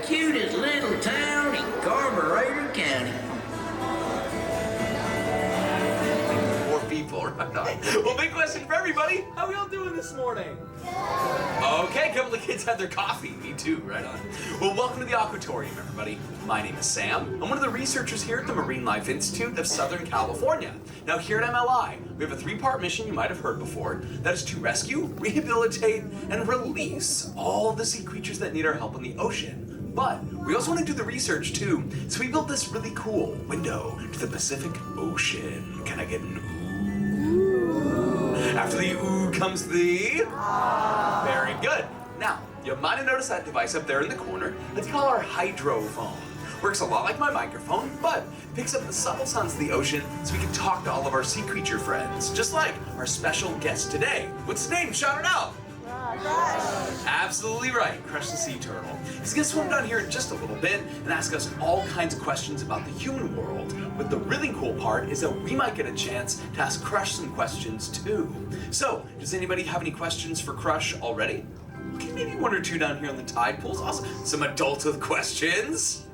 cutest little town in Carburetor County. More people, right on. Well, big question for everybody. How we all doing this morning? Okay, a couple of kids had their coffee. Me too, right on. Well, welcome to the Aquatorium, everybody. My name is Sam. I'm one of the researchers here at the Marine Life Institute of Southern California. Now, here at MLI, we have a three-part mission you might have heard before. That is to rescue, rehabilitate, and release all the sea creatures that need our help in the ocean. But we also want to do the research too, so we built this really cool window to the Pacific Ocean. Can I get an ooh? After the ooh comes the very good. Now, you might have noticed that device up there in the corner. Let's call our hydrophone. Works a lot like my microphone, but picks up the subtle sounds of the ocean so we can talk to all of our sea creature friends, just like our special guest today. What's his name? Shout it out! Crush. Absolutely right, Crush the sea turtle. He's gonna swim down here in just a little bit and ask us all kinds of questions about the human world. But the really cool part is that we might get a chance to ask Crush some questions too. So, does anybody have any questions for Crush already? Okay, maybe one or two down here on the tide pools. Awesome. Some adults with questions.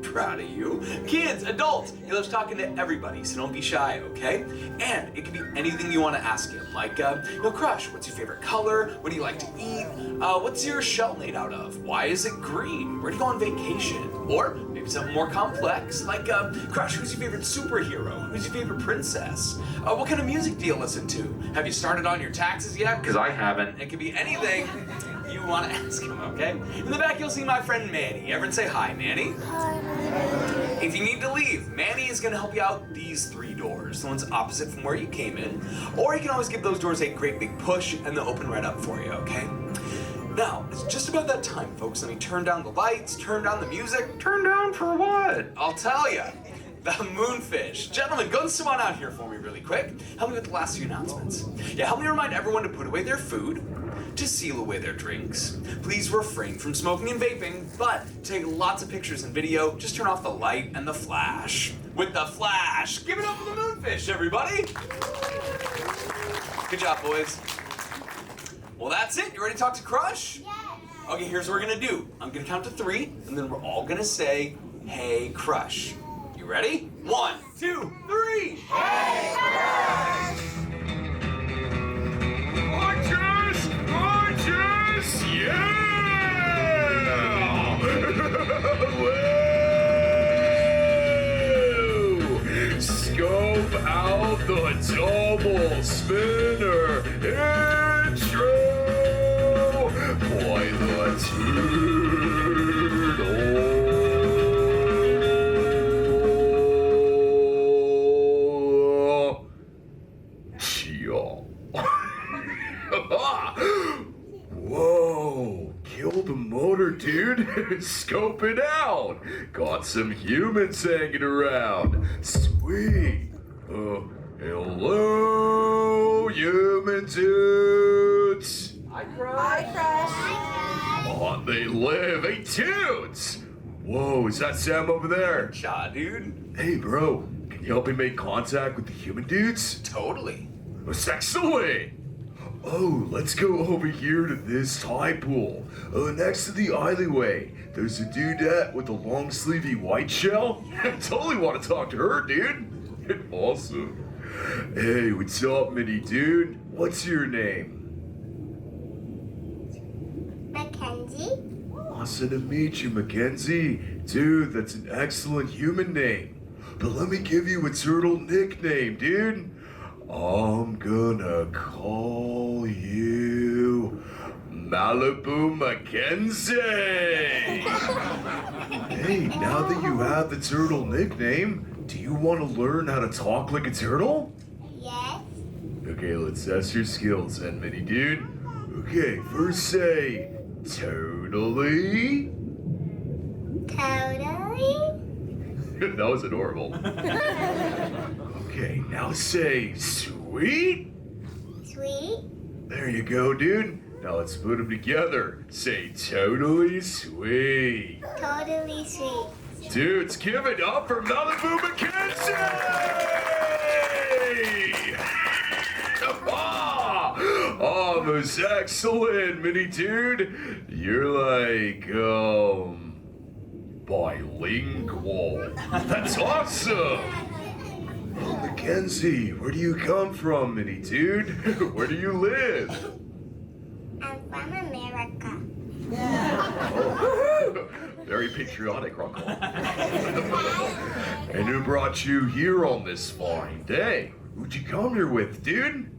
Proud of you. Kids, adults, he loves talking to everybody, so don't be shy, okay? And it can be anything you want to ask him, like, Crush, what's your favorite color? What do you like to eat? What's your shell made out of? Why is it green? Where do you go on vacation? Or maybe something more complex, like, Crush, who's your favorite superhero? Who's your favorite princess? What kind of music do you listen to? Have you started on your taxes yet? Because I haven't. It could be anything you want to ask him, okay? In the back, you'll see my friend Manny. Everyone say hi, Manny. Hi. If you need to leave, Manny is going to help you out these three doors, the ones opposite from where you came in. Or you can always give those doors a great big push and they'll open right up for you, okay? Now, it's just about that time, folks. Let me turn down the lights, turn down the music. Turn down for what? I'll tell you. The moonfish. Gentlemen, go and swim on out here for me really quick. Help me with the last few announcements. Yeah, help me remind everyone to put away their food, to seal away their drinks. Please refrain from smoking and vaping, but take lots of pictures and video. Just turn off the light and the flash. With the flash, give it up for the moonfish, everybody. Good job, boys. Well, that's it. You ready to talk to Crush? Yes. Okay, here's what we're gonna do. I'm gonna count to 3, and then we're all gonna say, "Hey, Crush." You ready? 1, 2, 3. Hey, Crush! Archers! Yeah! Woo! Scope out the double spinner intro by the turtle. Whoa, kill the motor, dude. Scope it out. Got some humans hanging around. Sweet. Hello, human dudes. Hi, Crush. On they live. Hey, dudes. Whoa, is that Sam over there? Ja, dude. Hey, bro. Can you help me make contact with the human dudes? Totally. Excellent! Oh, let's go over here to this tide pool. Next to the alleyway, there's a dudette with a long sleevey white shell. I totally want to talk to her, dude. Awesome. Hey, what's up, mini dude? What's your name? Mackenzie. Awesome to meet you, Mackenzie. Dude, that's an excellent human name. But let me give you a turtle nickname, dude. I'm gonna call you Malibu Mackenzie. Hey, now that you have the turtle nickname, do you want to learn how to talk like a turtle? Yes. Okay, let's test your skills then, mini dude. Okay, first say, totally. Totally. That was adorable. Okay, now say, sweet. Sweet. There you go, dude. Now let's put them together. Say, totally sweet. Totally sweet. Dudes, give it up for Malibu Mackenzie! Oh, most excellent, mini dude. You're like, bilingual. That's awesome! Oh, Mackenzie, where do you come from, mini dude? Where do you live? I'm from America. Oh, very patriotic, Rocco. And who brought you here on this fine day? Who'd you come here with, dude?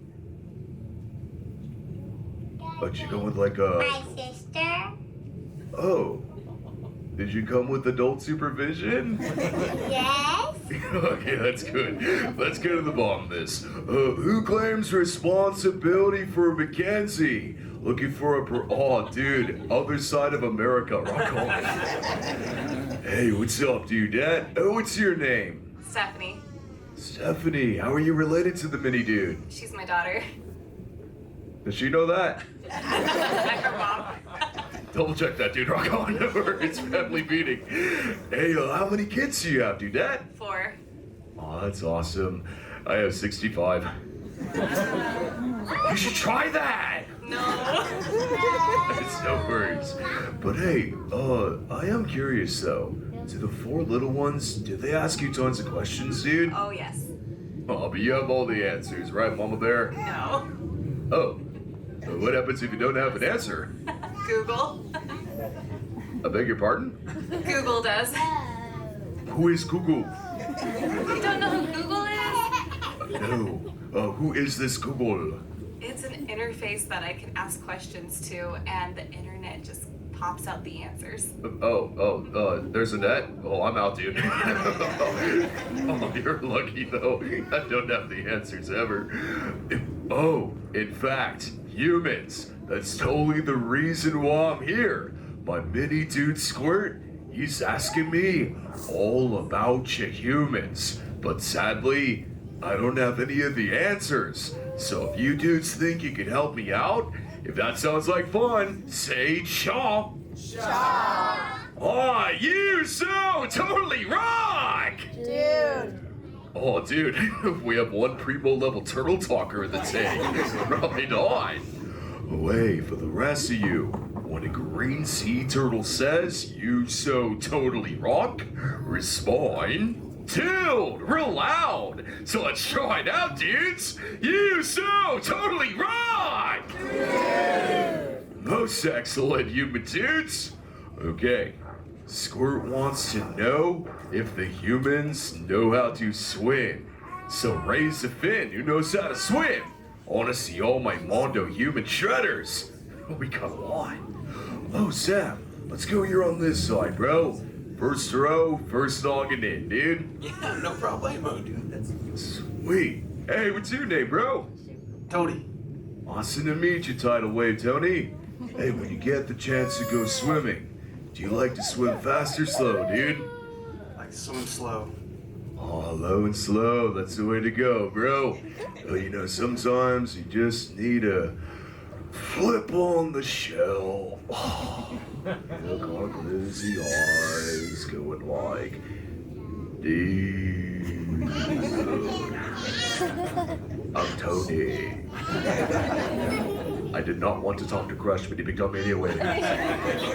What'd you come with, like My sister? Oh. Did you come with adult supervision? Yes. Okay, that's good. Let's get to the bottom of this. Who claims responsibility for Mackenzie? Looking for a oh, dude, other side of America, rock on. Hey, what's up, dude? What's your name? Stephanie. Stephanie, how are you related to the mini dude? She's my daughter. Does she know that? I'm her mom. Double check that, dude. Rock on. It's family meeting. Hey, how many kids do you have, dude? 4. Oh, that's awesome. I have 65. You should try that. No. It's no worries. But hey, I am curious though. To the 4 little ones, did they ask you tons of questions, dude? Oh, yes. Oh, but you have all the answers, right, Mama Bear? No. Oh. What happens if you don't have an answer? Google. I beg your pardon? Google does. Who is Google? You don't know who Google is? No. Who is this Google? It's an interface that I can ask questions to, and the internet just pops out the answers. There's a net? Oh, I'm out, dude. Oh, you're lucky, though. I don't have the answers ever. Oh, in fact, humans. That's totally the reason why I'm here. My mini dude Squirt, he's asking me all about you humans. But sadly, I don't have any of the answers. So if you dudes think you can help me out, if that sounds like fun, say chaw. Chaw. Oh, you so totally rock! Dude. Oh, dude, we have one primo level turtle talker in the tank. Right on. Hey, for the rest of you, when a green sea turtle says you so totally rock, respond, dude, real loud. So let's try it out, dudes. You so totally rock! Most excellent, human dudes. Okay, Squirt wants to know if the humans know how to swim. So raise the fin who knows how to swim. I want to see all my Mondo human shredders. We got one. Oh, Sam, let's go here on this side, bro. First row, first noggin in, dude. Yeah, no problemo, dude. That's Sweet. Hey, what's your name, bro? Tony. Awesome to meet you, Tidal Wave Tony. Hey, when you get the chance to go swimming, do you like to swim fast or slow, dude? Like swim slow. Oh, low and slow, that's the way to go, bro. Well, you know, sometimes you just need a flip on the shell. Oh, look on glizzy eyes going like deep. I'm Tony. I did not want to talk to Crush, but he picked me anyway.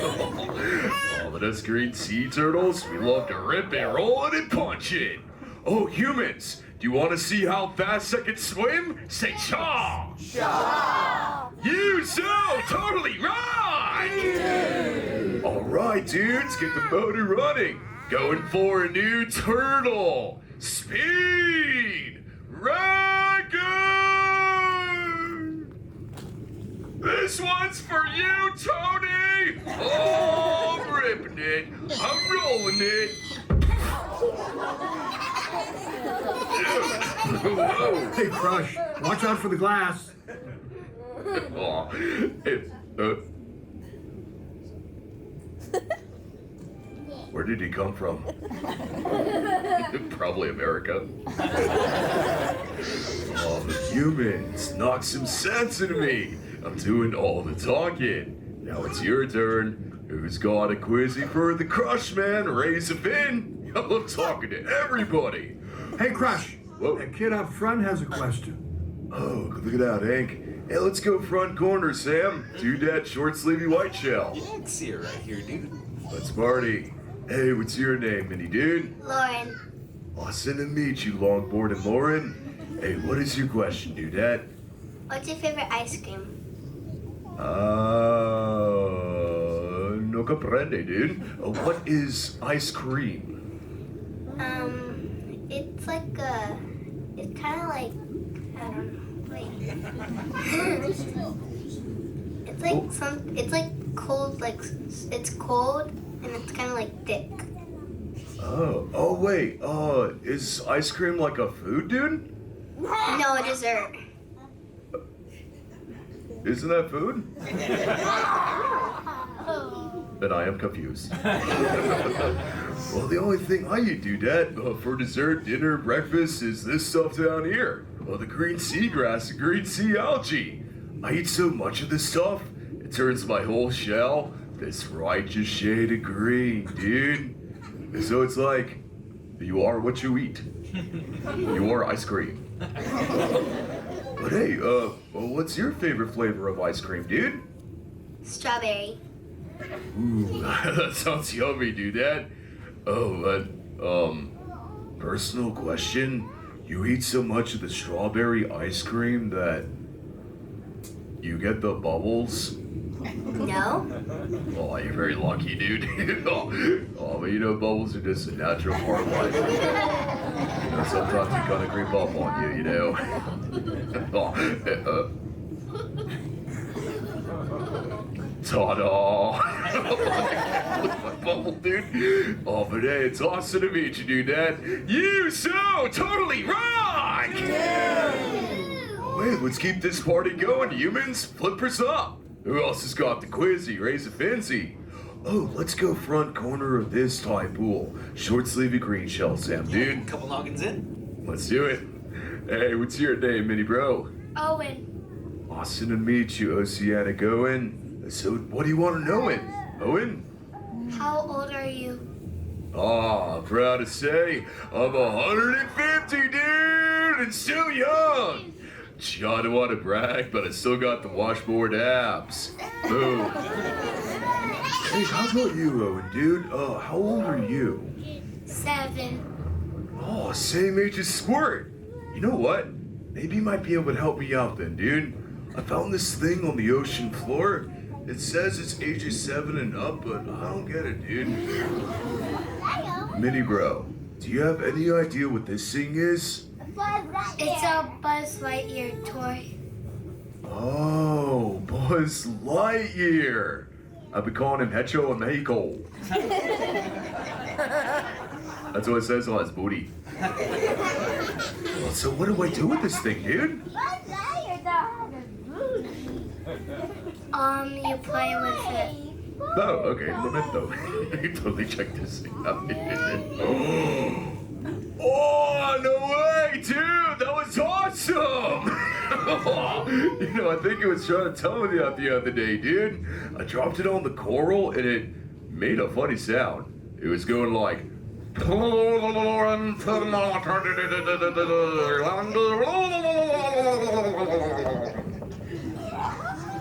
Oh, but us green sea turtles, we love to rip it, roll it, and punch it. Oh, humans, do you want to see how fast I can swim? Say chaw! Chaw! You so totally rock! All right, dudes, get the motor running. Going for a new turtle. Speed! Record! This one's for you, Tony! Oh, I'm ripping it. I'm rolling it. Whoa. Hey, Crush, watch out for the glass. Oh, where did he come from? Probably America. Oh, the humans, knock some sense into me. I'm doing all the talking. Now it's your turn. Who's got a quizzy for the Crush, man? Raise a fin. I love talking to everybody. Hey, Crush, Whoa. that kid up front has a question. Oh, look at that, Hank. Hey, let's go front corner, Sam. Do that short sleevey white shell. Yeah, I can see it right here, dude. Let's party. Hey, what's your name, mini dude? Lauren. Awesome to meet you, Longboard and Lauren. Hey, what is your question, dudette? What's your favorite ice cream? No comprende, dude. What is ice cream? It's like it's kind of like, I don't know, wait. It's like it's like cold, like, it's cold and it's kind of like thick. Oh, wait. Is ice cream like a food, dude? No, a dessert. Isn't that food? Then I am confused. Well, the only thing I eat, dudette, for dessert, dinner, breakfast is this stuff down here. Well, the green seagrass and green sea algae. I eat so much of this stuff, it turns my whole shell this righteous shade of green, dude. And so it's like, you are what you eat. You are ice cream. But hey, well, what's your favorite flavor of ice cream, dude? Strawberry. Ooh, that sounds yummy, dudette. Oh, personal question. You eat so much of the strawberry ice cream that you get the bubbles? No. Oh, you're very lucky, dude. Oh, but you know, bubbles are just a natural part of life. You know, sometimes you gotta creep up on you, you know. Ta-da! My bubble, dude. Oh, but hey, it's awesome to meet you, dudette. You so totally rock! Wait, let's keep this party going, humans. Flippers up. Who else has got the quizzy? Raise a finsy. Oh, let's go front corner of this tie pool. Short sleevey green shell, Sam, dude. Couple noggins in. Let's do it. Hey, what's your name, mini bro? Owen. Awesome to meet you, Oceanic Owen. So, what do you want to know, Owen? How old are you? Ah, proud to say, I'm 150, dude, and still young. Gee, I don't want to brag, but I still got the washboard abs. Boom. Hey, how about you, Owen, dude? How old are you? 7. Oh, same age as Squirt. You know what? Maybe you might be able to help me out then, dude. I found this thing on the ocean floor. It says it's ages 7 and up, but I don't get it, dude. Mini bro, do you have any idea what this thing is? It's a Buzz Lightyear toy. Oh, Buzz Lightyear. I've been calling him Hecho and Mexico. That's what it says on his booty. Well, so what do I do with this thing, dude? You play with it. Oh, okay, memento. Totally check this thing out. Oh, no way, dude! That was awesome! You know, I think it was trying to tell me that the other day, dude. I dropped it on the coral and it made a funny sound. It was going like...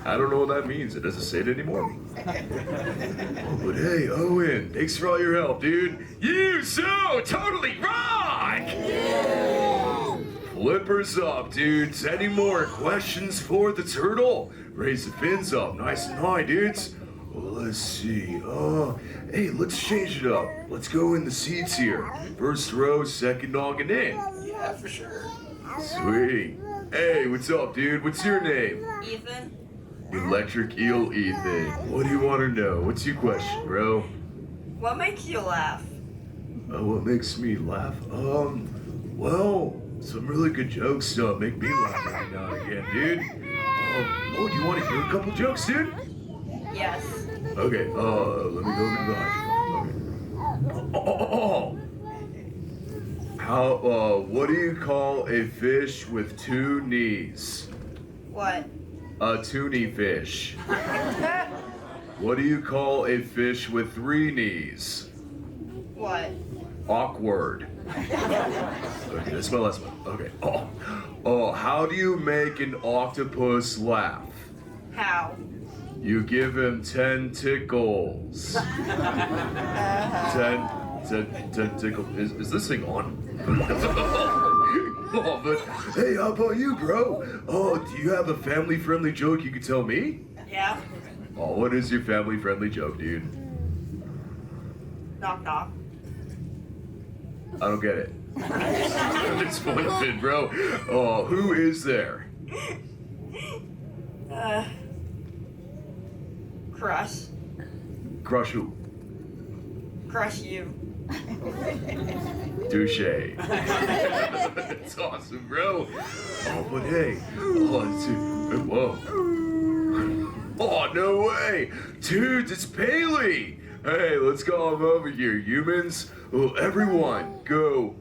I don't know what that means. It doesn't say it anymore. Oh, but hey, Owen, thanks for all your help, dude. You so totally rock! Flippers up, dudes. Any more questions for the turtle? Raise the fins up, nice and high, dudes. Well, let's see. Hey, let's change it up. Let's go in the seats here. First row, second noggin in. Yeah, for sure. Sweet. Hey, what's up, dude? What's your name? Ethan, Electric Eel Ethan. What do you want to know? What's your question, bro? what makes you laugh? What makes me laugh? Well, some really good jokes make me laugh every now and again, dude. Do you want to hear a couple jokes, dude? Yes. Okay, let me go into the hydrant. What do you call a fish with 2 knees? What? A toonie fish. What do you call a fish with 3 knees? What? Awkward. Okay, that's my last one. Okay. How do you make an octopus laugh? How? You give him 10 tickles. 10 tickles. Is this thing on? Oh, but hey, how about you, bro? Oh, do you have a family-friendly joke you could tell me? Yeah. Oh, what is your family-friendly joke, dude? Knock knock. I don't get it. It's pointed, bro. Oh, who is there? Crush. Crush who? Crush you. Touche. That's awesome, bro. Oh, but hey. Whoa. Oh, no way. Dudes, it's Paley. Hey, let's go on over here, humans. Oh, everyone, go.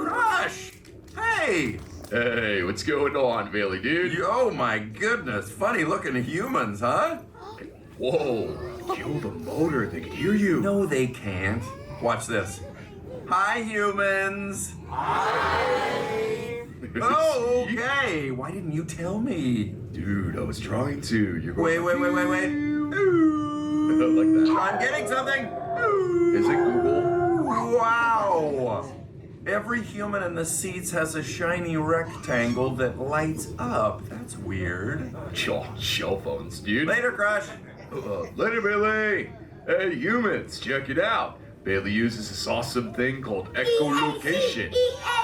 Crush! Hey! Hey, what's going on, Bailey, dude? Oh my goodness, funny looking humans, huh? Whoa, kill the motor, they can hear you. No, they can't. Watch this. Hi, humans! Hi! Oh, okay. Why didn't you tell me? Dude, I was trying to. You're Wait. I like that. I'm getting something! Is it Google? Wow! Every human in the seats has a shiny rectangle that lights up. That's weird. Shell phones, dude. Later, Crush. Later, Bailey. Hey, humans, check it out. Bailey uses this awesome thing called echolocation.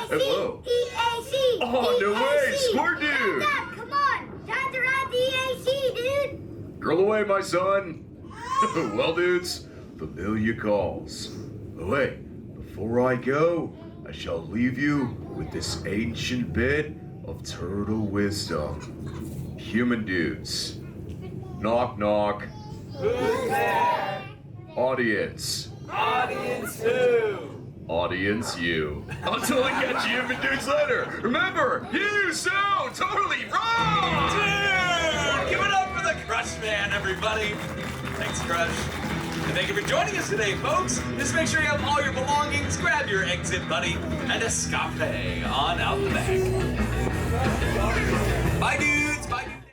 Whoa. EAC! Oh, no way, Squirt Dude! Come on! Time to ride the EAC, dude! Girl away, my son. Well, dudes, familiar calls. Oh, wait, before I go, I shall leave you with this ancient bit of turtle wisdom. Human dudes. Knock, knock. Who's there? Audience. Audience who? Audience you. Until I catch you human dudes later. Remember, you sound totally wrong! Dude! Give it up for the Crush Man, everybody. Thanks, Crush. And thank you for joining us today, folks. Just make sure you have all your belongings, grab your exit buddy, and escape on out the back. Bye, dude!